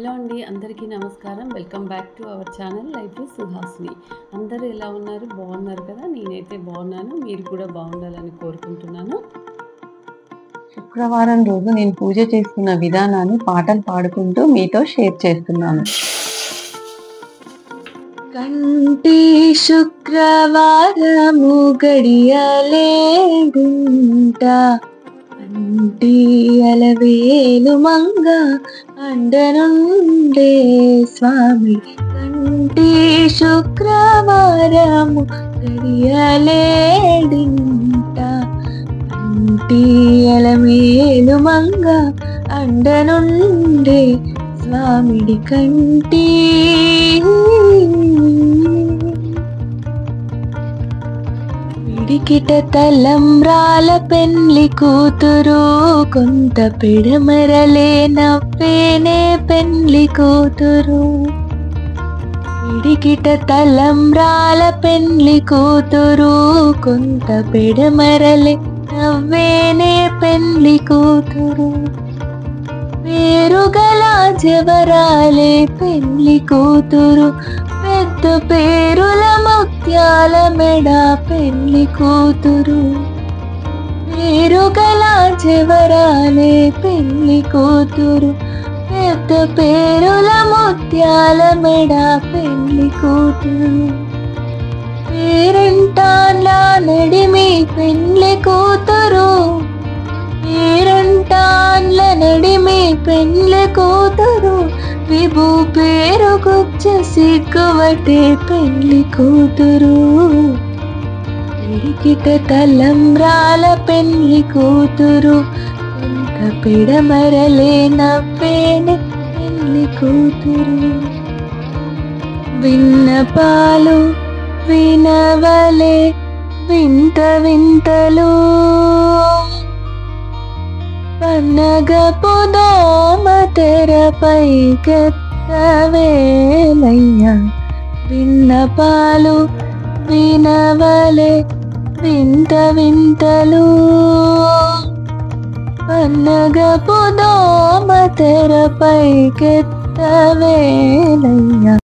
Hello అండి, అందరికీ నమస్కారం. Welcome back to our channel life with Suhasini. అందరూ ఎలా ఉన్నారు? బాగున్నారు కదా? నేనైతే బాగున్నాను. మీరు కూడా బాగుండాలని కోరుకుంటున్నాను. శుక్రవారం రోజు నేను పూజ చేసుకున్న విధానాన్ని పాటలు పాడుకుంటూ మీతో షేర్ చేస్తున్నాను. కంటి శుక్రవారము గడియలేడుంట, కంటి అలవేలు మంగ అండనుండే స్వామి. కంటి శుక్రవారము గడియలేడింట, కంటి అలవేలు మంగ అండనుండే స్వామిడి కంటి. పిడికిట తలంబ్రాల పెండ్లి కూతురు, కొంత పిడమరలే నవ్వేనే పెండ్లి కూతురు. పిడికిట తలంబ్రాల పెండ్లి కూతురు, కొంత పిడమరలే నవ్వేనే పెండ్లి కూతురు. పేరుగల జవరాలే పెండ్లి కూతురు, పెద్ద పేరుల ముత్యాల మెడ పెండ్లి కూతురు. పేరుగల జవరాలే పెండ్లి కూతురు, పెద్ద పేరుల ముత్యాల మెడ పెండ్లి కూతురు. పేరంటాన్ల నడిమి పెండ్లి కూతురు, పేరంటాన్ల నడిమి పెండ్లి కూతురు. విభు పేరు గుచ్చ సిగ్గువటే పెండ్లి కూతురు. పిడికిట తలంబ్రాల పెండ్లి కూతురు, కొంత పిడమరలే నవ్వేనే పెండ్లి కూతురు. విన్నపాలు వినవలే వింత వింతలు, పన్నగపు దోమ తెరపైకెత్తవేలయ్యా. విన్నపాలు వినవలే వింత వింతలు, పన్నగపు దోమ తెరపైకెత్తవేలయ్యా.